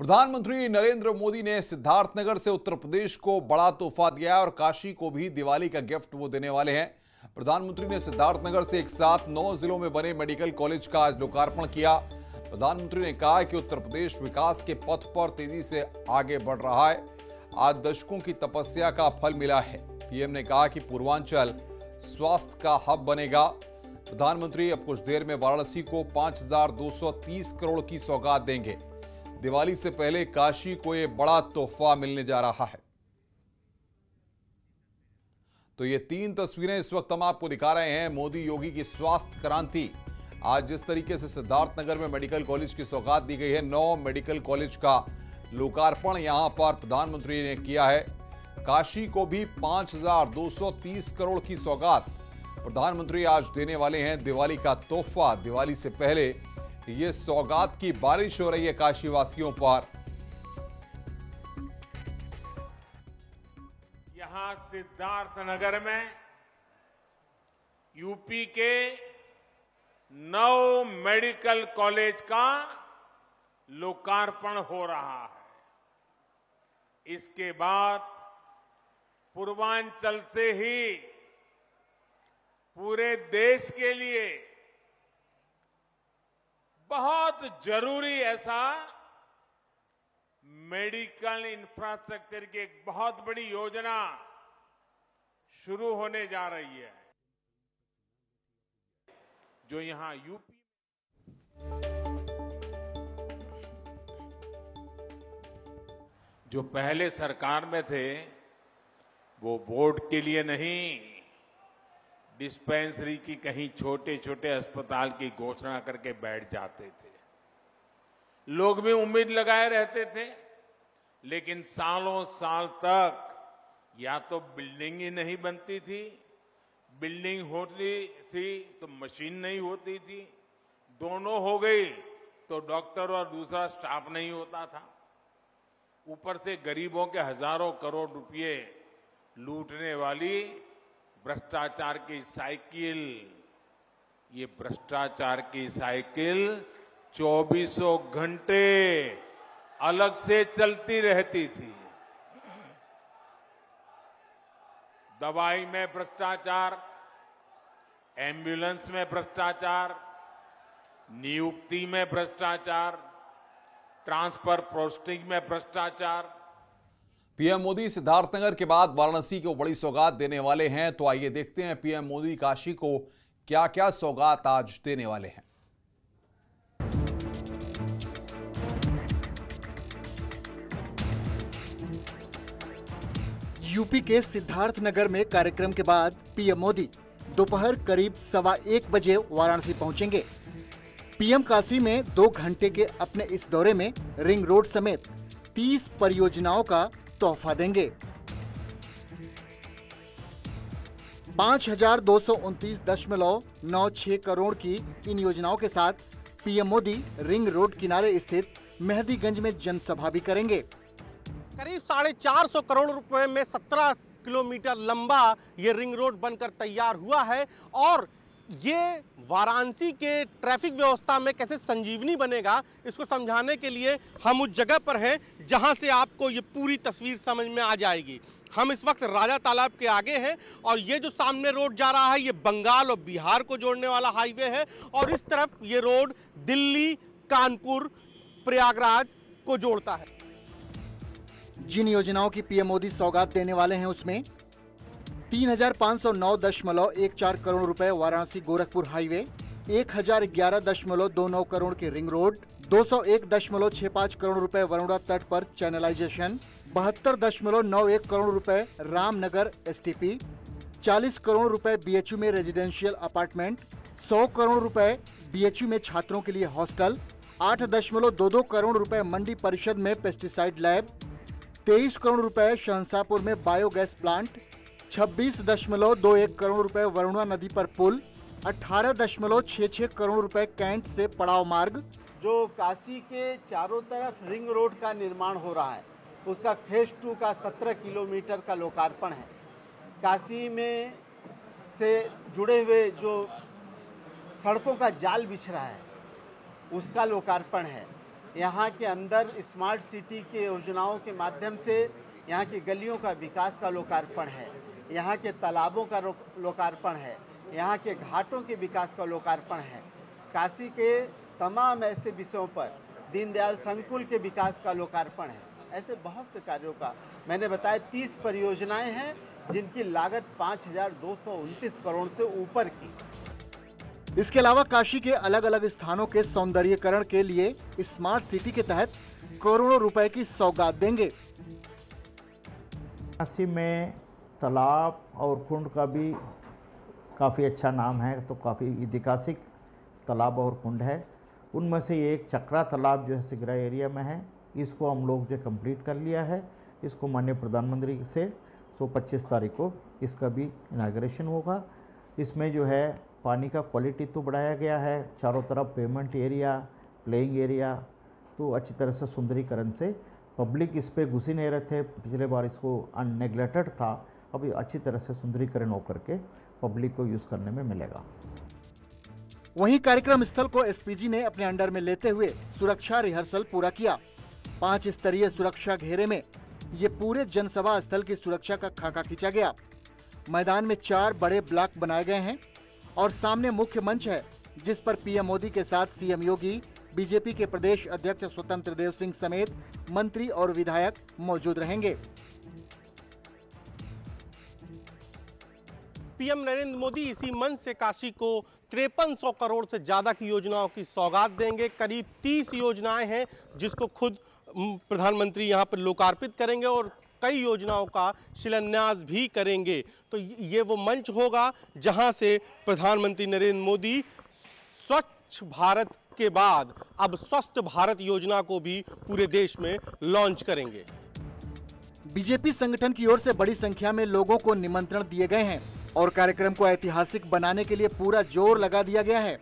प्रधानमंत्री नरेंद्र मोदी ने सिद्धार्थनगर से उत्तर प्रदेश को बड़ा तोहफा दिया है और काशी को भी दिवाली का गिफ्ट वो देने वाले हैं। प्रधानमंत्री ने सिद्धार्थनगर से एक साथ 9 जिलों में बने मेडिकल कॉलेज का आज लोकार्पण किया। प्रधानमंत्री ने कहा कि उत्तर प्रदेश विकास के पथ पर तेजी से आगे बढ़ रहा है। आज दशकों की तपस्या का फल मिला है। पीएम ने कहा कि पूर्वांचल स्वास्थ्य का हब बनेगा। प्रधानमंत्री अब कुछ देर में वाराणसी को 5,230 करोड़ की सौगात देंगे। दिवाली से पहले काशी को यह बड़ा तोहफा मिलने जा रहा है। तो ये 3 तस्वीरें इस वक्त हम आपको दिखा रहे हैं। मोदी योगी की स्वास्थ्य क्रांति। आज जिस तरीके से सिद्धार्थनगर में मेडिकल कॉलेज की सौगात दी गई है, 9 मेडिकल कॉलेज का लोकार्पण यहां पर प्रधानमंत्री ने किया है। काशी को भी 5,230 करोड़ की सौगात प्रधानमंत्री आज देने वाले हैं। दिवाली का तोहफा, दिवाली से पहले ये सौगात की बारिश हो रही है काशी वासियों पर। यहां सिद्धार्थनगर में यूपी के 9 मेडिकल कॉलेज का लोकार्पण हो रहा है। इसके बाद पूर्वांचल से ही पूरे देश के लिए बहुत जरूरी ऐसा मेडिकल इंफ्रास्ट्रक्चर की एक बहुत बड़ी योजना शुरू होने जा रही है, जो यहां यूपी जो पहले सरकार में थे वो वोट के लिए नहीं, डिस्पेंसरी की कहीं छोटे छोटे अस्पताल की घोषणा करके बैठ जाते थे। लोग भी उम्मीद लगाए रहते थे, लेकिन सालों साल तक या तो बिल्डिंग ही नहीं बनती थी, बिल्डिंग होती थी तो मशीन नहीं होती थी, दोनों हो गई तो डॉक्टर और दूसरा स्टाफ नहीं होता था। ऊपर से गरीबों के हजारों करोड़ रुपए लूटने वाली भ्रष्टाचार की साइकिल, ये भ्रष्टाचार की साइकिल 24 घंटे अलग से चलती रहती थी। दवाई में भ्रष्टाचार, एम्बुलेंस में भ्रष्टाचार, नियुक्ति में भ्रष्टाचार, ट्रांसफर पोस्टिंग में भ्रष्टाचार। पीएम मोदी सिद्धार्थनगर के बाद वाराणसी को बड़ी सौगात देने वाले हैं। तो आइए देखते हैं पीएम मोदी काशी को क्या क्या सौगात आज देने वाले हैं। यूपी के सिद्धार्थनगर में कार्यक्रम के बाद पीएम मोदी दोपहर करीब 1:15 बजे वाराणसी पहुंचेंगे। पीएम काशी में 2 घंटे के अपने इस दौरे में रिंग रोड समेत 30 परियोजनाओं का तोहफा देंगे। 5,229.96 करोड़ की इन योजनाओं के साथ पीएम मोदी रिंग रोड किनारे स्थित मेहदीगंज में जनसभा भी करेंगे। करीब 450 करोड़ रुपए में 17 किलोमीटर लंबा ये रिंग रोड बनकर तैयार हुआ है और ये वाराणसी के ट्रैफिक व्यवस्था में कैसे संजीवनी बनेगा, इसको समझाने के लिए हम उस जगह पर हैं जहां से आपको ये पूरी तस्वीर समझ में आ जाएगी। हम इस वक्त राजा तालाब के आगे हैं और ये जो सामने रोड जा रहा है ये बंगाल और बिहार को जोड़ने वाला हाईवे है और इस तरफ ये रोड दिल्ली, कानपुर, प्रयागराज को जोड़ता है। जिन योजनाओं की पीएम मोदी सौगात देने वाले हैं उसमें 3,509.14 करोड़ रुपए वाराणसी गोरखपुर हाईवे, 1,011.29 करोड़ की रिंग रोड, 201.65 करोड़ रुपए वरुणा तट पर चैनलाइजेशन, 72.91 करोड़ रुपए रामनगर एसटीपी, 40 करोड़ रुपए बीएचयू में रेजिडेंशियल अपार्टमेंट, 100 करोड़ रुपए बीएचयू में छात्रों के लिए हॉस्टल, 8.22 करोड़ रुपए मंडी परिषद में पेस्टिसाइड लैब, 23 करोड़ रुपए शहंशापुर में बायोगैस प्लांट, 26.21 करोड़ रुपए वरुणा नदी पर पुल, 18.66 करोड़ रुपए कैंट से पड़ाव मार्ग। जो काशी के चारों तरफ रिंग रोड का निर्माण हो रहा है उसका फेज 2 का 17 किलोमीटर का लोकार्पण है। काशी में से जुड़े हुए जो सड़कों का जाल बिछ रहा है उसका लोकार्पण है। यहाँ के अंदर स्मार्ट सिटी के योजनाओं के माध्यम से यहाँ की गलियों का विकास का लोकार्पण है, यहाँ के तालाबों का लोकार्पण है, यहाँ के घाटों के विकास का लोकार्पण है। काशी के तमाम ऐसे विषयों पर दीनदयाल संकुल के विकास का लोकार्पण है। ऐसे बहुत से कार्यों का मैंने बताया 30 परियोजनाएं हैं जिनकी लागत 5,229 करोड़ से ऊपर की। इसके अलावा काशी के अलग अलग स्थानों के सौंदर्यीकरण के लिए स्मार्ट सिटी के तहत करोड़ों रुपए की सौगात देंगे। काशी में तालाब और कुंड का भी काफ़ी अच्छा नाम है, तो काफ़ी ऐतिहासिक तालाब और कुंड है। उनमें से एक चक्रा तालाब जो है सिगरा एरिया में है, इसको हम लोग जो कंप्लीट कर लिया है। इसको माननीय प्रधानमंत्री से 25 तारीख को इसका भी इनाग्रेशन होगा। इसमें जो है पानी का क्वालिटी तो बढ़ाया गया है, चारों तरफ पेमेंट एरिया, प्लेइंग एरिया, तो अच्छी तरह से सुंदरीकरण से पब्लिक इस पे घुसी नहीं रहे थे। पिछले बार इसको अननेग्लेक्टेड था, अभी अच्छी तरह से सुंदरीकरण होकर के पब्लिक को यूज़ करने में मिलेगा। वहीं कार्यक्रम स्थल को एसपीजी ने अपने अंडर में लेते हुए सुरक्षा रिहर्सल पूरा किया। 5 स्तरीय सुरक्षा घेरे में ये पूरे जनसभा स्थल की सुरक्षा का खाका खींचा गया। मैदान में 4 बड़े ब्लॉक बनाए गए हैं और सामने मुख्य मंच है जिस पर पीएम मोदी के साथ सीएम योगी, बीजेपी के प्रदेश अध्यक्ष स्वतंत्र देव सिंह समेत मंत्री और विधायक मौजूद रहेंगे। पीएम नरेंद्र मोदी इसी मंच से काशी को 5300 करोड़ से ज्यादा की योजनाओं की सौगात देंगे। करीब 30 योजनाएं हैं जिसको खुद प्रधानमंत्री यहां पर लोकार्पित करेंगे और कई योजनाओं का शिलान्यास भी करेंगे। तो ये वो मंच होगा जहां से प्रधानमंत्री नरेंद्र मोदी स्वच्छ भारत के बाद अब स्वस्थ भारत योजना को भी पूरे देश में लॉन्च करेंगे। बीजेपी संगठन की ओर से बड़ी संख्या में लोगों को निमंत्रण दिए गए हैं और कार्यक्रम को ऐतिहासिक बनाने के लिए पूरा जोर लगा दिया गया है।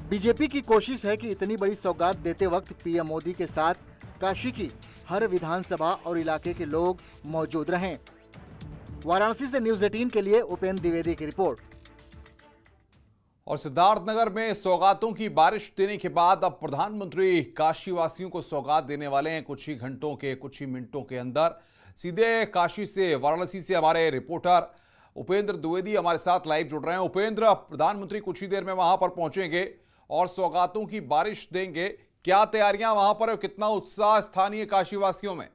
बीजेपी की कोशिश है कि इतनी बड़ी सौगात देते वक्त पीएम मोदी के साथ काशी की हर विधानसभा और इलाके के लोग मौजूद रहें। वाराणसी से न्यूज़ 18 के लिए उपेंद्र द्विवेदी की रिपोर्ट। और सिद्धार्थनगर में सौगातों की बारिश देने के बाद अब प्रधानमंत्री काशी वासियों को सौगात देने वाले हैं। कुछ ही घंटों के, कुछ ही मिनटों के अंदर। सीधे काशी से, वाराणसी से हमारे रिपोर्टर उपेंद्र द्विवेदी हमारे साथ लाइव जुड़ रहे हैं। उपेंद्र, प्रधानमंत्री कुछ ही देर में वहां पर पहुंचेंगे और सौगातों की बारिश देंगे। क्या तैयारियां वहां पर और कितना उत्साह स्थानीय काशीवासियों में?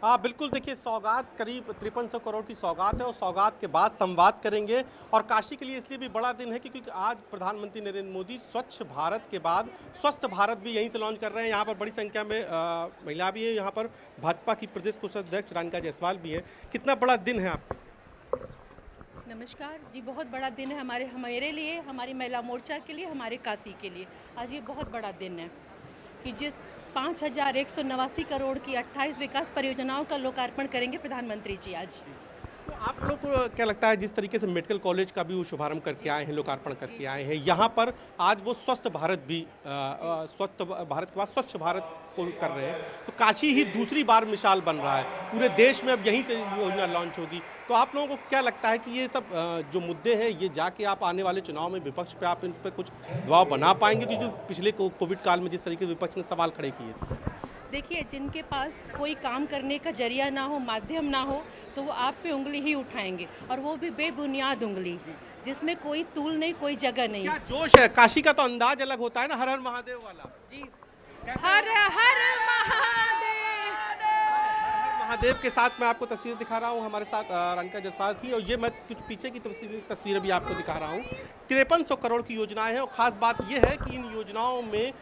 हाँ बिल्कुल, देखिए सौगात करीब 5300 करोड़ की सौगात है और सौगात के बाद संवाद करेंगे। और काशी के लिए इसलिए भी बड़ा दिन है क्योंकि आज प्रधानमंत्री नरेंद्र मोदी स्वच्छ भारत के बाद स्वस्थ भारत भी यहीं से लॉन्च कर रहे हैं। यहाँ पर बड़ी संख्या में महिला भी है, यहाँ पर भाजपा की प्रदेश कोषाध्यक्ष रानिका जायसवाल भी है। कितना बड़ा दिन है आपका? नमस्कार जी, बहुत बड़ा दिन है हमारे लिए, हमारी महिला मोर्चा के लिए, हमारे काशी के लिए। आज ये बहुत बड़ा दिन है कि जिस 5,189 करोड़ की 28 विकास परियोजनाओं का लोकार्पण करेंगे प्रधानमंत्री जी आज। तो आप लोग को क्या लगता है, जिस तरीके से मेडिकल कॉलेज का भी वो शुभारंभ करके आए हैं, लोकार्पण करके आए हैं, यहाँ पर आज वो स्वस्थ भारत भी स्वस्थ भारत के बाद स्वच्छ भारत को कर रहे हैं, तो काशी ही दूसरी बार मिसाल बन रहा है। पूरे देश में अब यहीं से योजना लॉन्च होगी। तो आप लोगों को क्या लगता है कि ये सब जो मुद्दे हैं, ये जाके आप आने वाले चुनाव में विपक्ष पे आप इन पर कुछ दबाव बना पाएंगे? क्योंकि पिछले कोविड काल में जिस तरीके से विपक्ष ने सवाल खड़े किए थे। देखिए, जिनके पास कोई काम करने का जरिया ना हो, माध्यम ना हो, तो वो आप पे उंगली ही उठाएंगे, और वो भी बेबुनियाद उंगली, जिसमें कोई तूल नहीं, कोई जगह नहीं। क्या जोश है! काशी का तो अंदाज अलग होता है ना, हर हर महादेव वाला। जी, हर हर महादेव। महादेव के साथ मैं आपको तस्वीर दिखा रहा हूँ, हमारे साथ रानिका जायसवाल थी, और ये मैं कुछ पीछे की तस्वीर भी आपको दिखा रहा हूँ। 5300 करोड़ की योजनाएं हैं और खास बात यह है कि इन योजनाओं में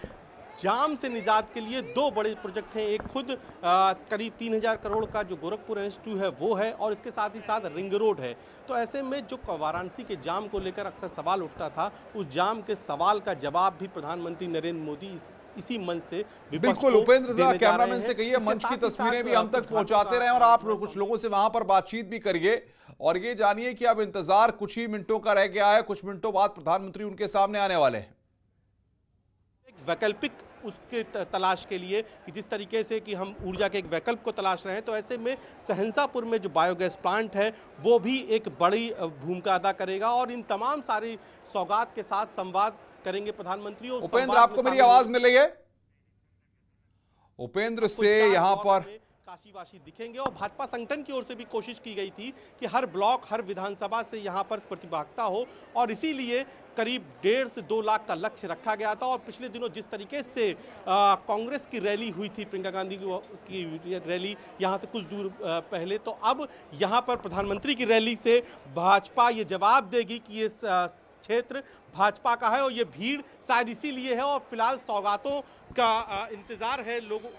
जाम से निजात के लिए 2 बड़े प्रोजेक्ट हैं। एक खुद करीब 3000 करोड़ का जो गोरखपुर NH2 है वो है, और इसके साथ ही साथ रिंग रोड है। तो ऐसे में जो वाराणसी के जाम को लेकर अक्सर सवाल उठता था, उस जाम के सवाल का जवाब भी प्रधानमंत्री नरेंद्र मोदी इसी मंच से बिल्कुल उपेंद्र साहब, कैमरामैन से कहिए मंच की तस्वीरें भी हम तक पहुंचाते रहे और आप कुछ लोगों से वहां पर बातचीत भी करिए। और ये जानिए कि अब इंतजार कुछ ही मिनटों का रह गया है, कुछ मिनटों बाद प्रधानमंत्री उनके सामने आने वाले हैं। एक वैकल्पिक उसके तलाश के लिए कि जिस तरीके से कि हम ऊर्जा के एक वैकल्प को तलाश रहे हैं, तो ऐसे में सहनसापुर में जो बायोगैस प्लांट है वो भी एक बड़ी भूमिका अदा करेगा। और इन तमाम सारी सौगात के साथ संवाद करेंगे प्रधानमंत्री। और उपेंद्र, संवाद आपको में मेरी शामिल आवाज मिल रही है? उपेंद्र से यहां पर काशीवासी दिखेंगे। और भाजपा संगठन की ओर से भी कोशिश की गई थी कि हर ब्लॉक, हर विधानसभा से यहां पर प्रतिभागिता हो, और इसीलिए करीब 1.5 से 2 लाख का लक्ष्य रखा गया था। और पिछले दिनों जिस तरीके से कांग्रेस की रैली हुई थी, प्रियंका गांधी की रैली यहां से कुछ दूर पहले, तो अब यहां पर प्रधानमंत्री की रैली से भाजपा ये जवाब देगी कि ये क्षेत्र भाजपा का है और ये भीड़ शायद इसीलिए है। और फिलहाल सौगातों का इंतजार है लोगों।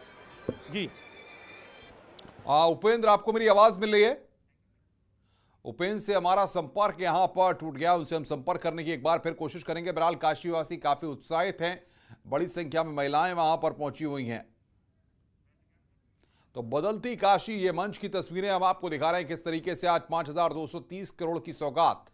जी उपेंद्र, आपको मेरी आवाज मिल रही है? उपेंद्र से हमारा संपर्क यहां पर टूट गया, उनसे हम संपर्क करने की एक बार फिर कोशिश करेंगे। बहरहाल काशीवासी काफी उत्साहित हैं, बड़ी संख्या में महिलाएं वहां पर पहुंची हुई हैं। तो बदलती काशी, ये मंच की तस्वीरें हम आपको दिखा रहे हैं किस तरीके से आज 5,230 करोड़ की सौगात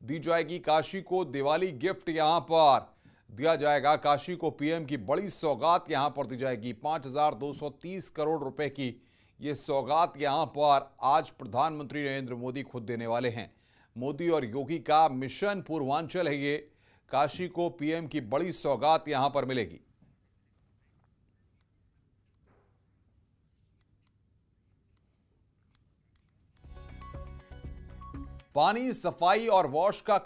दी जाएगी काशी को। दिवाली गिफ्ट यहां पर दिया जाएगा, काशी को पीएम की बड़ी सौगात यहां पर दी जाएगी। 5,230 करोड़ रुपए की ये सौगात यहां पर आज प्रधानमंत्री नरेंद्र मोदी खुद देने वाले हैं। मोदी और योगी का मिशन पूर्वांचल है ये, काशी को पीएम की बड़ी सौगात यहां पर मिलेगी। पानी, सफाई और वॉश का